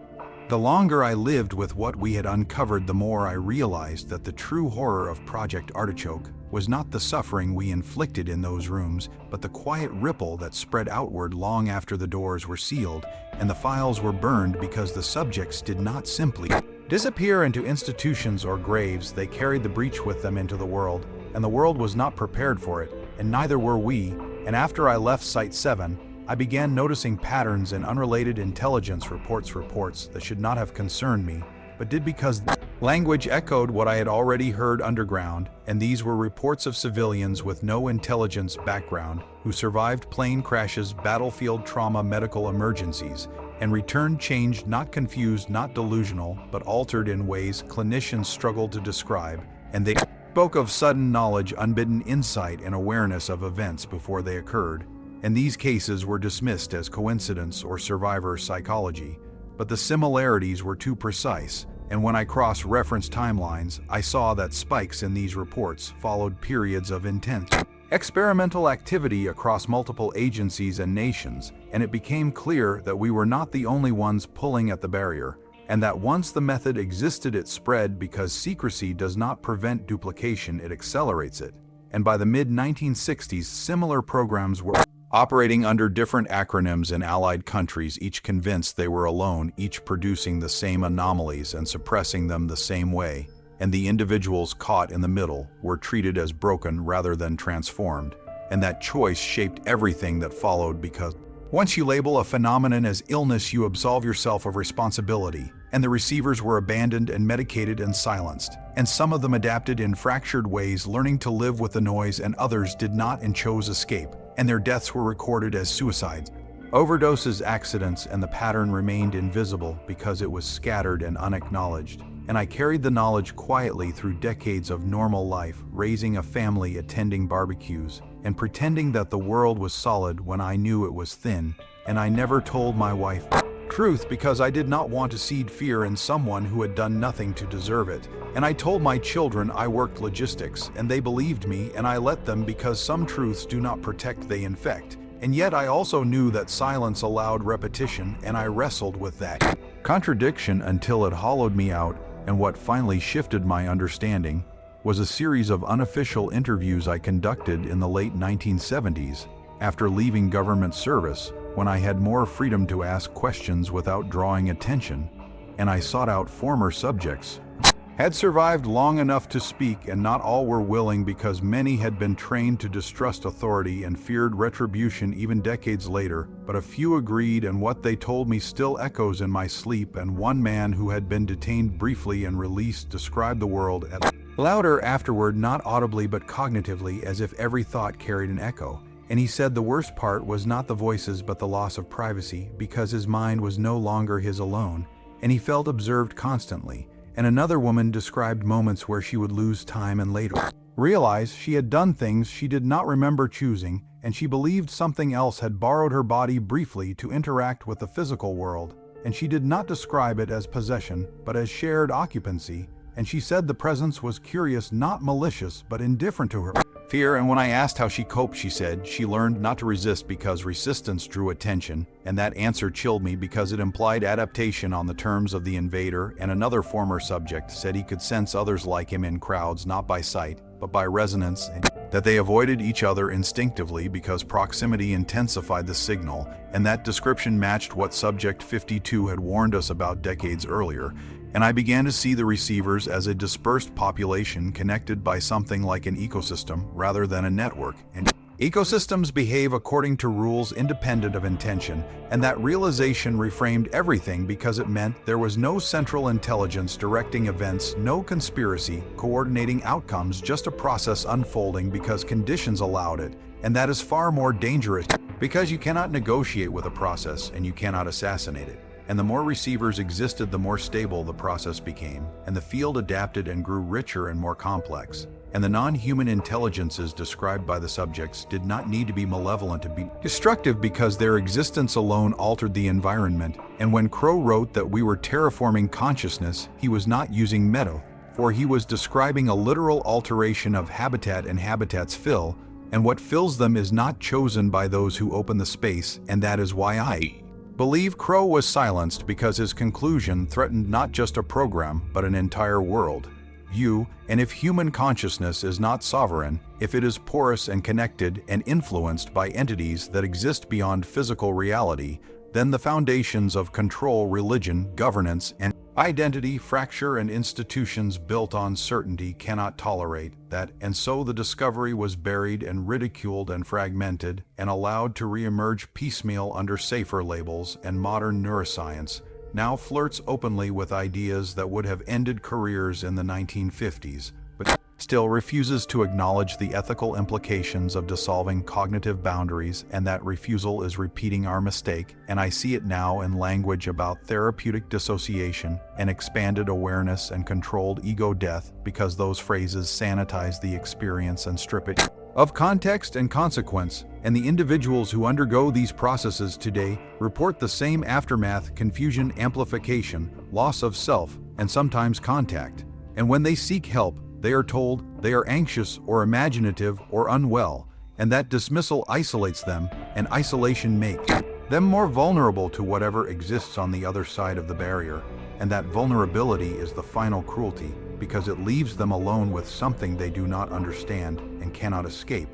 The longer I lived with what we had uncovered, the more I realized that the true horror of Project Artichoke was not the suffering we inflicted in those rooms, but the quiet ripple that spread outward long after the doors were sealed and the files were burned, because the subjects did not simply disappear into institutions or graves. They carried the breach with them into the world, and the world was not prepared for it, and neither were we. And after I left Site 7, I began noticing patterns in unrelated intelligence reports that should not have concerned me, but did, because language echoed what I had already heard underground. And these were reports of civilians with no intelligence background who survived plane crashes, battlefield trauma, medical emergencies, and returned changed, not confused, not delusional, but altered in ways clinicians struggled to describe. And they spoke of sudden knowledge, unbidden insight, and awareness of events before they occurred. And these cases were dismissed as coincidence or survivor psychology, but the similarities were too precise, and when I cross-referenced timelines, I saw that spikes in these reports followed periods of intense experimental activity across multiple agencies and nations, and it became clear that we were not the only ones pulling at the barrier, and that once the method existed, it spread, because secrecy does not prevent duplication, it accelerates it. And by the mid-1960s, similar programs were operating under different acronyms in allied countries, each convinced they were alone, each producing the same anomalies and suppressing them the same way. And the individuals caught in the middle were treated as broken rather than transformed. And that choice shaped everything that followed, because once you label a phenomenon as illness, you absolve yourself of responsibility. And the receivers were abandoned and medicated and silenced. And some of them adapted in fractured ways, learning to live with the noise, and others did not and chose escape. And their deaths were recorded as suicides, overdoses, accidents, and the pattern remained invisible because it was scattered and unacknowledged. And I carried the knowledge quietly through decades of normal life, raising a family, attending barbecues, and pretending that the world was solid when I knew it was thin. And I never told my wife truth because I did not want to seed fear in someone who had done nothing to deserve it. And I told my children I worked logistics, and they believed me, and I let them, because some truths do not protect, they infect. And yet I also knew that silence allowed repetition, and I wrestled with that contradiction until it hollowed me out. And what finally shifted my understanding was a series of unofficial interviews I conducted in the late 1970s, after leaving government service, when I had more freedom to ask questions without drawing attention, and I sought out former subjects had survived long enough to speak, and not all were willing because many had been trained to distrust authority and feared retribution even decades later, but a few agreed, and what they told me still echoes in my sleep. And one man who had been detained briefly and released described the world louder afterward, not audibly but cognitively, as if every thought carried an echo. And he said the worst part was not the voices but the loss of privacy, because his mind was no longer his alone, and he felt observed constantly. And another woman described moments where she would lose time and later realize she had done things she did not remember choosing, and she believed something else had borrowed her body briefly to interact with the physical world, and she did not describe it as possession but as shared occupancy, and she said the presence was curious, not malicious, but indifferent to her fear. And when I asked how she coped, she said she learned not to resist because resistance drew attention, and that answer chilled me because it implied adaptation on the terms of the invader. And another former subject said he could sense others like him in crowds, not by sight, but by resonance, and that they avoided each other instinctively because proximity intensified the signal, and that description matched what Subject 52 had warned us about decades earlier. And I began to see the receivers as a dispersed population connected by something like an ecosystem rather than a network. And ecosystems behave according to rules independent of intention, and that realization reframed everything because it meant there was no central intelligence directing events, no conspiracy coordinating outcomes, just a process unfolding because conditions allowed it. And that is far more dangerous because you cannot negotiate with a process and you cannot assassinate it. And the more receivers existed, the more stable the process became, and the field adapted and grew richer and more complex. And the non-human intelligences described by the subjects did not need to be malevolent to be destructive because their existence alone altered the environment. And when Crow wrote that we were terraforming consciousness, he was not using meta, for he was describing a literal alteration of habitat, and habitats fill, and what fills them is not chosen by those who open the space, and that is why I believe Crow was silenced, because his conclusion threatened not just a program, but an entire world view. And if human consciousness is not sovereign, if it is porous and connected and influenced by entities that exist beyond physical reality, then the foundations of control, religion, governance, and identity fracture, and institutions built on certainty cannot tolerate that. And so the discovery was buried and ridiculed and fragmented and allowed to re-emerge piecemeal under safer labels. And modern neuroscience now flirts openly with ideas that would have ended careers in the 1950s, but still refuses to acknowledge the ethical implications of dissolving cognitive boundaries, and that refusal is repeating our mistake. And I see it now in language about therapeutic dissociation and expanded awareness and controlled ego death, because those phrases sanitize the experience and strip it of context and consequence. And the individuals who undergo these processes today report the same aftermath: confusion, amplification, loss of self, and sometimes contact. And when they seek help, they are told they are anxious or imaginative or unwell, and that dismissal isolates them, and isolation makes them more vulnerable to whatever exists on the other side of the barrier. And that vulnerability is the final cruelty, because it leaves them alone with something they do not understand and cannot escape.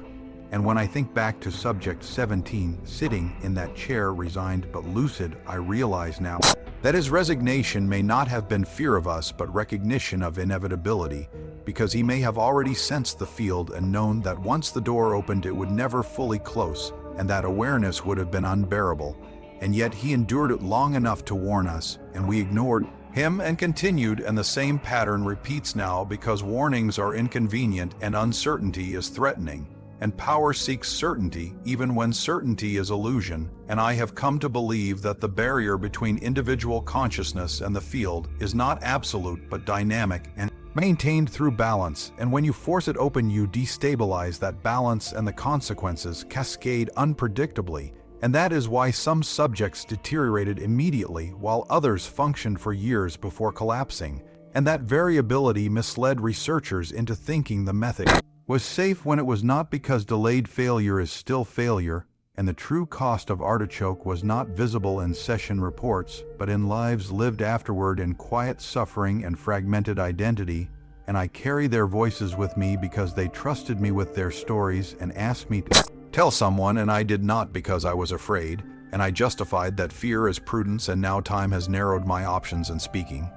And when I think back to Subject 17, sitting in that chair, resigned but lucid, I realize now that his resignation may not have been fear of us, but recognition of inevitability, because he may have already sensed the field and known that once the door opened it would never fully close, and that awareness would have been unbearable. And yet he endured it long enough to warn us, and we ignored him and continued, and the same pattern repeats now, because warnings are inconvenient and uncertainty is threatening. And power seeks certainty even when certainty is illusion. And I have come to believe that the barrier between individual consciousness and the field is not absolute but dynamic and maintained through balance. And when you force it open, you destabilize that balance, and the consequences cascade unpredictably. And that is why some subjects deteriorated immediately while others functioned for years before collapsing. And that variability misled researchers into thinking the method was safe when it was not, because delayed failure is still failure, and the true cost of Artichoke was not visible in session reports, but in lives lived afterward in quiet suffering and fragmented identity. And I carry their voices with me because they trusted me with their stories and asked me to tell someone, and I did not because I was afraid, and I justified that fear as prudence. And now time has narrowed my options, and speaking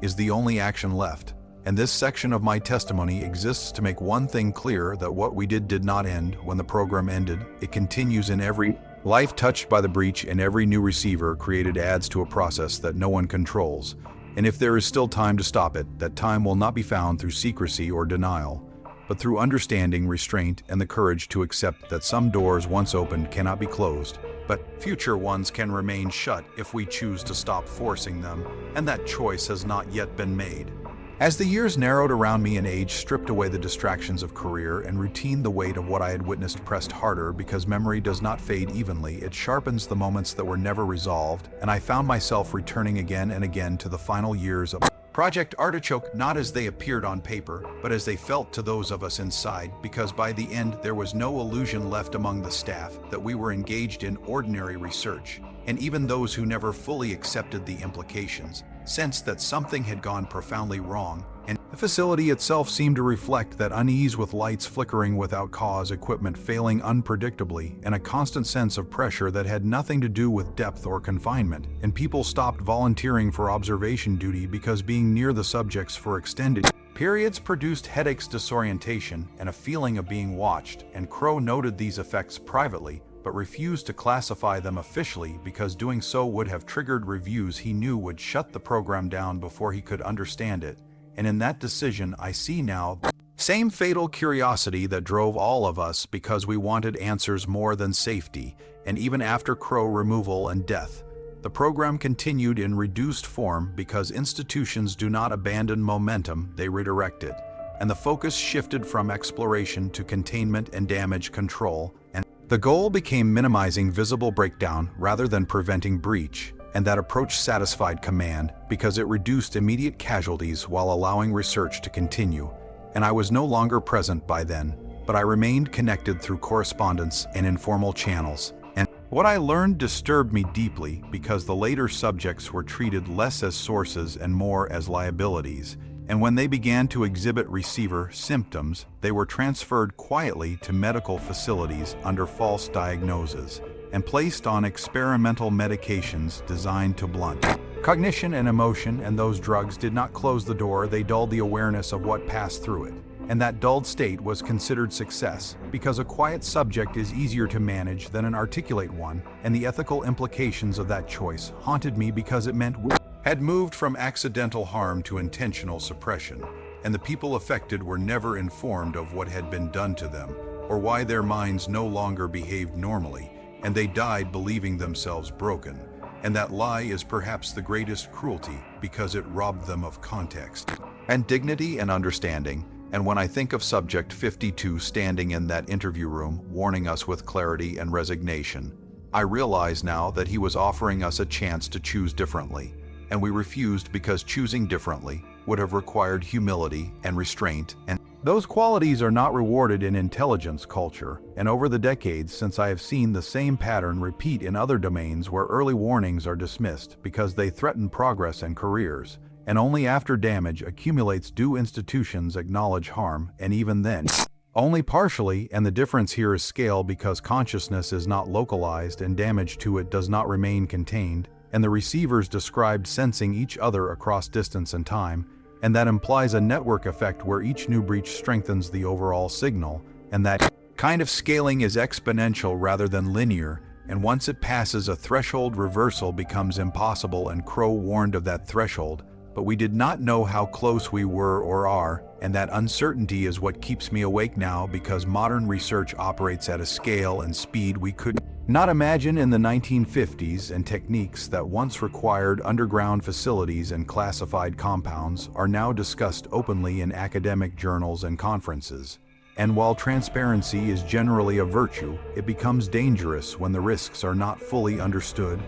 is the only action left. And this section of my testimony exists to make one thing clear, that what we did not end when the program ended. It continues in every life touched by the breach, and every new receiver created adds to a process that no one controls. And if there is still time to stop it, that time will not be found through secrecy or denial, but through understanding, restraint, and the courage to accept that some doors once opened cannot be closed, but future ones can remain shut if we choose to stop forcing them, and that choice has not yet been made. As the years narrowed around me and age stripped away the distractions of career and routine, the weight of what I had witnessed pressed harder, because memory does not fade evenly. It sharpens the moments that were never resolved, and I found myself returning again and again to the final years of Project Artichoke, not as they appeared on paper, but as they felt to those of us inside, because by the end there was no illusion left among the staff that we were engaged in ordinary research, and even those who never fully accepted the implications sensed that something had gone profoundly wrong, and the facility itself seemed to reflect that unease, with lights flickering without cause, equipment failing unpredictably, and a constant sense of pressure that had nothing to do with depth or confinement. And people stopped volunteering for observation duty because being near the subjects for extended periods produced headaches, disorientation, and a feeling of being watched, and Crow noted these effects privately, but refused to classify them officially because doing so would have triggered reviews he knew would shut the program down before he could understand it. And in that decision, I see now the same fatal curiosity that drove all of us, because we wanted answers more than safety. And even after Crow removal and death, the program continued in reduced form, because institutions do not abandon momentum, they redirect it. And the focus shifted from exploration to containment and damage control, and the goal became minimizing visible breakdown rather than preventing breach, and that approach satisfied command because it reduced immediate casualties while allowing research to continue. And I was no longer present by then, but I remained connected through correspondence and informal channels. And what I learned disturbed me deeply, because the later subjects were treated less as sources and more as liabilities. And when they began to exhibit receiver symptoms, they were transferred quietly to medical facilities under false diagnoses and placed on experimental medications designed to blunt cognition and emotion. And those drugs did not close the door, they dulled the awareness of what passed through it. And that dulled state was considered success, because a quiet subject is easier to manage than an articulate one, and the ethical implications of that choice haunted me, because it meant we had moved from accidental harm to intentional suppression, and the people affected were never informed of what had been done to them, or why their minds no longer behaved normally, and they died believing themselves broken. And that lie is perhaps the greatest cruelty, because it robbed them of context and dignity and understanding. And when I think of Subject 52 standing in that interview room, warning us with clarity and resignation, I realize now that he was offering us a chance to choose differently. And we refused, because choosing differently would have required humility and restraint, and those qualities are not rewarded in intelligence culture. And over the decades since, I have seen the same pattern repeat in other domains, where early warnings are dismissed because they threaten progress and careers, and only after damage accumulates do institutions acknowledge harm, and even then, only partially. And the difference here is scale, because consciousness is not localized and damage to it does not remain contained. And the receivers described sensing each other across distance and time, and that implies a network effect where each new breach strengthens the overall signal, and that kind of scaling is exponential rather than linear, and once it passes a threshold, reversal becomes impossible. And Crow warned of that threshold, but we did not know how close we were or are, and that uncertainty is what keeps me awake now, because modern research operates at a scale and speed we could not imagine in the 1950s, and techniques that once required underground facilities and classified compounds are now discussed openly in academic journals and conferences. And while transparency is generally a virtue, it becomes dangerous when the risks are not fully understood,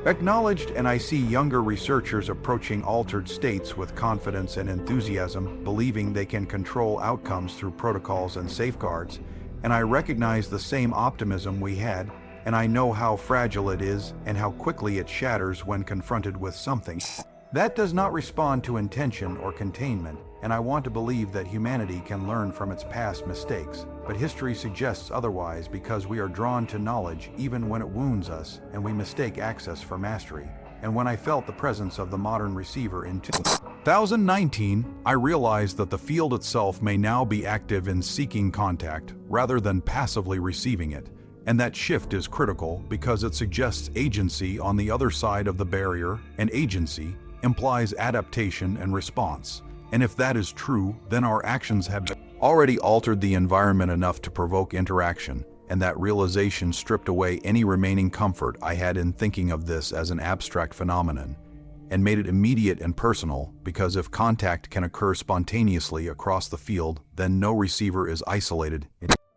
acknowledged. And I see younger researchers approaching altered states with confidence and enthusiasm, believing they can control outcomes through protocols and safeguards. And I recognize the same optimism we had, and I know how fragile it is and how quickly it shatters when confronted with something that does not respond to intention or containment. And I want to believe that humanity can learn from its past mistakes, but history suggests otherwise, because we are drawn to knowledge even when it wounds us, and we mistake access for mastery. And when I felt the presence of the modern receiver into 2019, I realized that the field itself may now be active in seeking contact rather than passively receiving it. And that shift is critical because it suggests agency on the other side of the barrier, and agency implies adaptation and response. And if that is true, then our actions have already altered the environment enough to provoke interaction, and that realization stripped away any remaining comfort I had in thinking of this as an abstract phenomenon, and made it immediate and personal, because if contact can occur spontaneously across the field, then no receiver is isolated.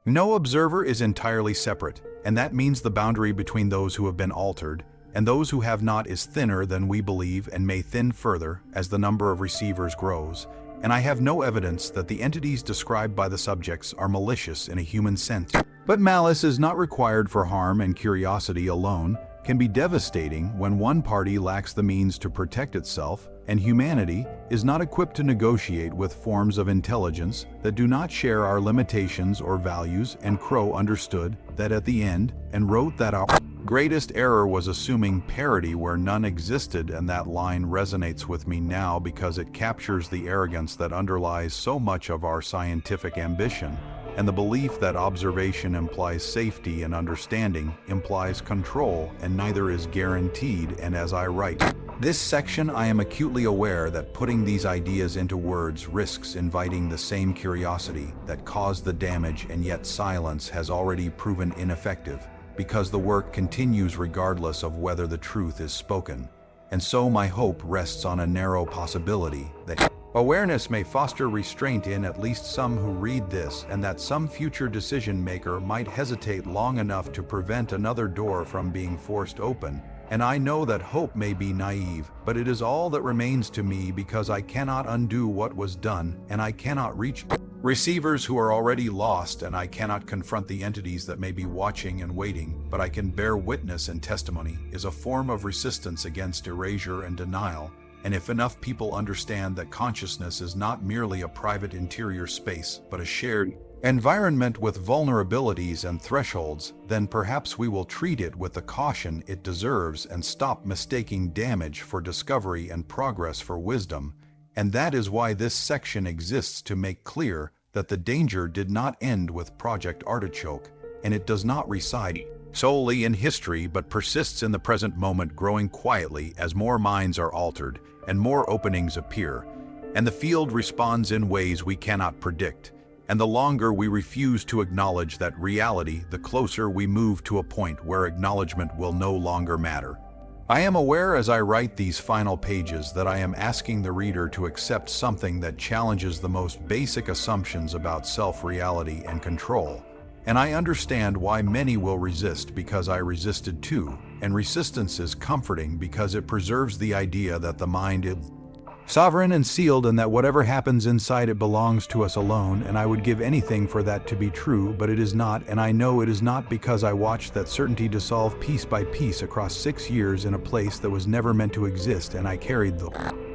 No observer is entirely separate, and that means the boundary between those who have been altered and those who have not is thinner than we believe and may thin further as the number of receivers grows. And I have no evidence that the entities described by the subjects are malicious in a human sense. But malice is not required for harm, and curiosity alone can be devastating when one party lacks the means to protect itself, and humanity is not equipped to negotiate with forms of intelligence that do not share our limitations or values. And Crow understood that at the end and wrote that our greatest error was assuming parity where none existed, and that line resonates with me now because it captures the arrogance that underlies so much of our scientific ambition, and the belief that observation implies safety and understanding implies control, and neither is guaranteed. And as I write this section, I am acutely aware that putting these ideas into words risks inviting the same curiosity that caused the damage, and yet silence has already proven ineffective, because the work continues regardless of whether the truth is spoken. And so my hope rests on a narrow possibility that awareness may foster restraint in at least some who read this, and that some future decision maker might hesitate long enough to prevent another door from being forced open. And I know that hope may be naive, but it is all that remains to me, because I cannot undo what was done, and I cannot reach receivers who are already lost, and I cannot confront the entities that may be watching and waiting, but I can bear witness, and testimony is a form of resistance against erasure and denial. And if enough people understand that consciousness is not merely a private interior space, but a shared environment with vulnerabilities and thresholds, then perhaps we will treat it with the caution it deserves and stop mistaking damage for discovery and progress for wisdom. And that is why this section exists, to make clear that the danger did not end with Project Artichoke, and it does not reside solely in history, but persists in the present moment, growing quietly as more minds are altered and more openings appear, and the field responds in ways we cannot predict. And the longer we refuse to acknowledge that reality, the closer we move to a point where acknowledgement will no longer matter. I am aware as I write these final pages that I am asking the reader to accept something that challenges the most basic assumptions about self-reality and control. And I understand why many will resist, because I resisted too. And resistance is comforting because it preserves the idea that the mind is sovereign and sealed, and that whatever happens inside it belongs to us alone. And I would give anything for that to be true, but it is not, and I know it is not, because I watched that certainty dissolve piece by piece across 6 years in a place that was never meant to exist, and I carried the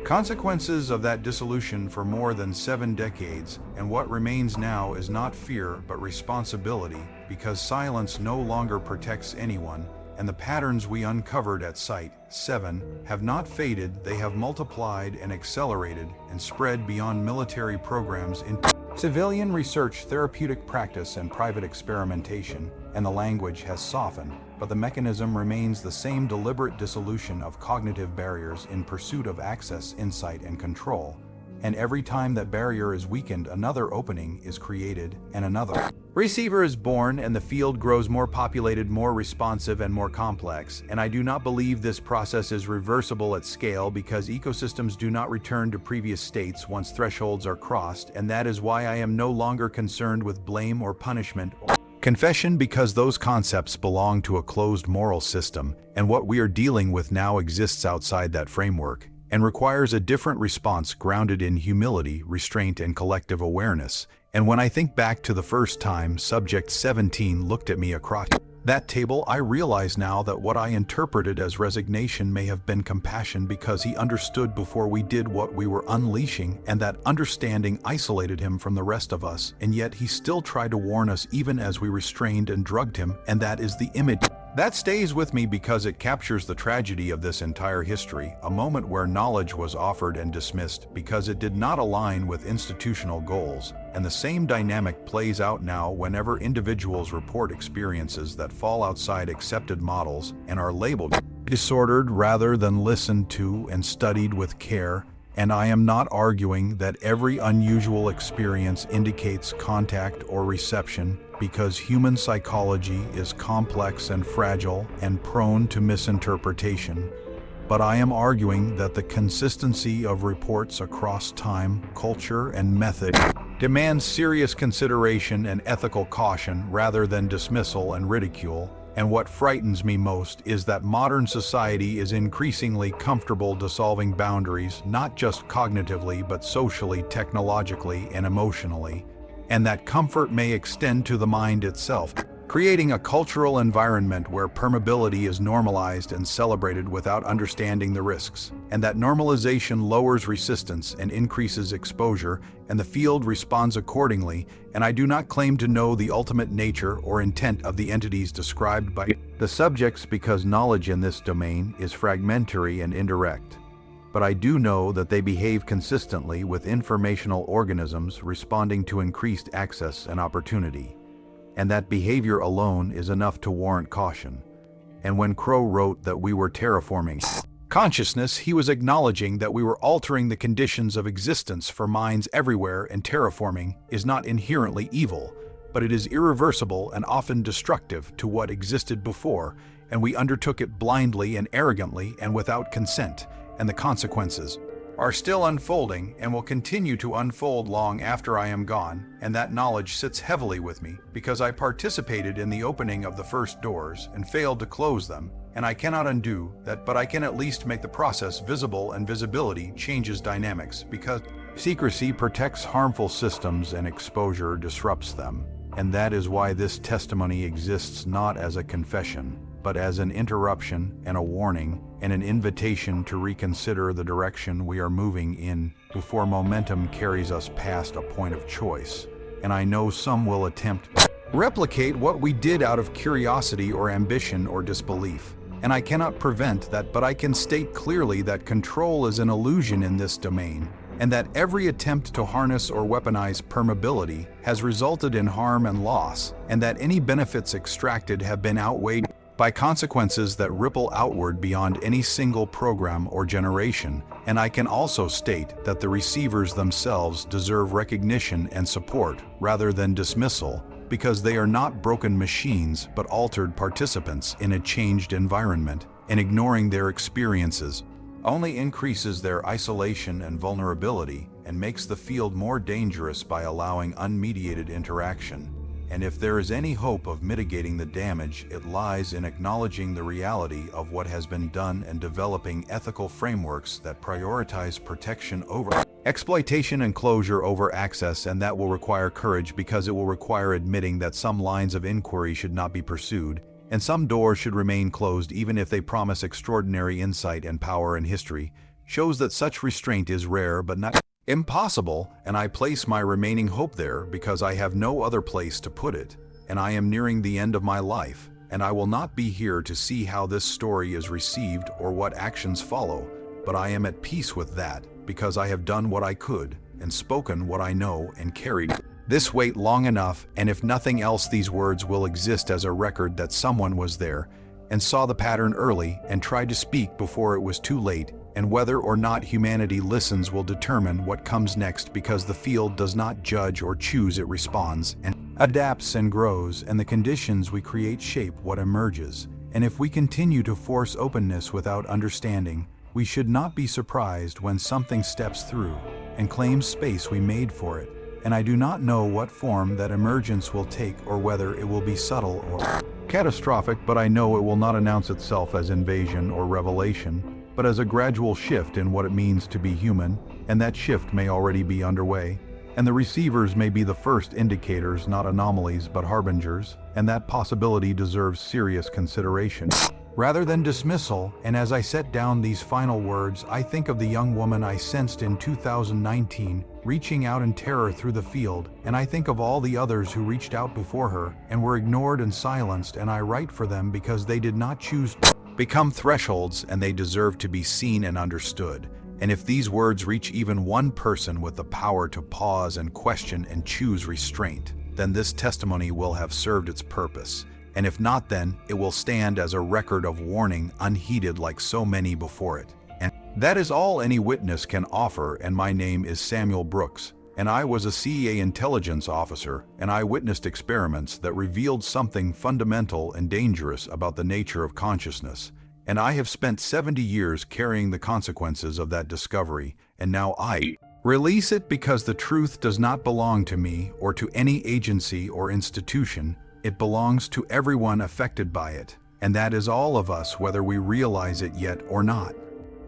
consequences of that dissolution for more than 7 decades. And what remains now is not fear, but responsibility, because silence no longer protects anyone. And the patterns we uncovered at Site 7 have not faded, they have multiplied and accelerated and spread beyond military programs into civilian research, therapeutic practice, and private experimentation. And the language has softened, but the mechanism remains the same: deliberate dissolution of cognitive barriers in pursuit of access, insight, and control. And every time that barrier is weakened, another opening is created, and another receiver is born, and the field grows more populated, more responsive, and more complex. And I do not believe this process is reversible at scale, because ecosystems do not return to previous states once thresholds are crossed, and that is why I am no longer concerned with blame or punishment or confession, because those concepts belong to a closed moral system, and what we are dealing with now exists outside that framework, and requires a different response grounded in humility, restraint, and collective awareness. And when I think back to the first time Subject 17 looked at me across that table, I realize now that what I interpreted as resignation may have been compassion, because he understood before we did what we were unleashing, and that understanding isolated him from the rest of us, and yet he still tried to warn us even as we restrained and drugged him. And that is the image That stays with me because it captures the tragedy of this entire history, a moment where knowledge was offered and dismissed because it did not align with institutional goals, and the same dynamic plays out now whenever individuals report experiences that fall outside accepted models and are labeled disordered rather than listened to and studied with care. And I am not arguing that every unusual experience indicates contact or reception, because human psychology is complex and fragile and prone to misinterpretation. But I am arguing that the consistency of reports across time, culture, and method demands serious consideration and ethical caution rather than dismissal and ridicule. And what frightens me most is that modern society is increasingly comfortable dissolving boundaries, not just cognitively but socially, technologically, and emotionally. And that comfort may extend to the mind itself, creating a cultural environment where permeability is normalized and celebrated without understanding the risks. And that normalization lowers resistance and increases exposure, and the field responds accordingly. And I do not claim to know the ultimate nature or intent of the entities described by the subjects, because knowledge in this domain is fragmentary and indirect. But I do know that they behave consistently with informational organisms responding to increased access and opportunity. And that behavior alone is enough to warrant caution. And when Crow wrote that we were terraforming consciousness, he was acknowledging that we were altering the conditions of existence for minds everywhere, and terraforming is not inherently evil, but it is irreversible and often destructive to what existed before, and we undertook it blindly and arrogantly and without consent, and the consequences are still unfolding and will continue to unfold long after I am gone, and that knowledge sits heavily with me because I participated in the opening of the first doors and failed to close them, and I cannot undo that, but I can at least make the process visible, and visibility changes dynamics because secrecy protects harmful systems and exposure disrupts them. And that is why this testimony exists not as a confession, but as an interruption and a warning and an invitation to reconsider the direction we are moving in before momentum carries us past a point of choice. And I know some will attempt to replicate what we did out of curiosity or ambition or disbelief. And I cannot prevent that, but I can state clearly that control is an illusion in this domain, and that every attempt to harness or weaponize permeability has resulted in harm and loss, and that any benefits extracted have been outweighed by consequences that ripple outward beyond any single program or generation. And I can also state that the receivers themselves deserve recognition and support rather than dismissal, because they are not broken machines but altered participants in a changed environment, and ignoring their experiences only increases their isolation and vulnerability and makes the field more dangerous by allowing unmediated interaction. And if there is any hope of mitigating the damage, it lies in acknowledging the reality of what has been done and developing ethical frameworks that prioritize protection over exploitation and closure over access. And that will require courage, because it will require admitting that some lines of inquiry should not be pursued, and some doors should remain closed even if they promise extraordinary insight and power. In history shows that such restraint is rare but not impossible, and I place my remaining hope there because I have no other place to put it, and I am nearing the end of my life, and I will not be here to see how this story is received or what actions follow, but I am at peace with that because I have done what I could and spoken what I know and carried this weight long enough. And if nothing else, these words will exist as a record that someone was there and saw the pattern early and tried to speak before it was too late. And whether or not humanity listens will determine what comes next, because the field does not judge or choose, it responds and adapts and grows, and the conditions we create shape what emerges. And if we continue to force openness without understanding, we should not be surprised when something steps through and claims space we made for it. And I do not know what form that emergence will take, or whether it will be subtle or catastrophic, but I know it will not announce itself as invasion or revelation, but as a gradual shift in what it means to be human, and that shift may already be underway. And the receivers may be the first indicators, not anomalies but harbingers, and that possibility deserves serious consideration rather than dismissal. And as I set down these final words, I think of the young woman I sensed in 2019 reaching out in terror through the field, and I think of all the others who reached out before her and were ignored and silenced, and I write for them because they did not choose to become thresholds, and they deserve to be seen and understood. And if these words reach even one person with the power to pause and question and choose restraint, then this testimony will have served its purpose. And if not, then it will stand as a record of warning unheeded like so many before it. And that is all any witness can offer, and my name is Samuel Brooks, and I was a CEA intelligence officer, and I witnessed experiments that revealed something fundamental and dangerous about the nature of consciousness. And I have spent 70 years carrying the consequences of that discovery, and now I release it because the truth does not belong to me or to any agency or institution. It belongs to everyone affected by it, and that is all of us, whether we realize it yet or not.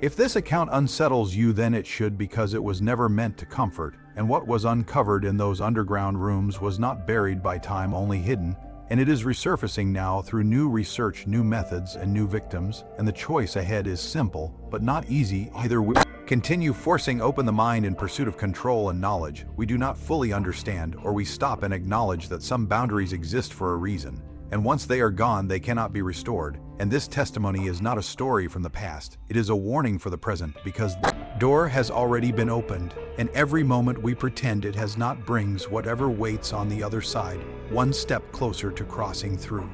If this account unsettles you, then it should, because it was never meant to comfort, and what was uncovered in those underground rooms was not buried by time, only hidden, and it is resurfacing now through new research, new methods, and new victims, and the choice ahead is simple, but not easy. Either we continue forcing open the mind in pursuit of control and knowledge we do not fully understand, or we stop and acknowledge that some boundaries exist for a reason, and once they are gone, they cannot be restored. And this testimony is not a story from the past, it is a warning for the present, because the door has already been opened, and every moment we pretend it has not brings whatever waits on the other side one step closer to crossing through.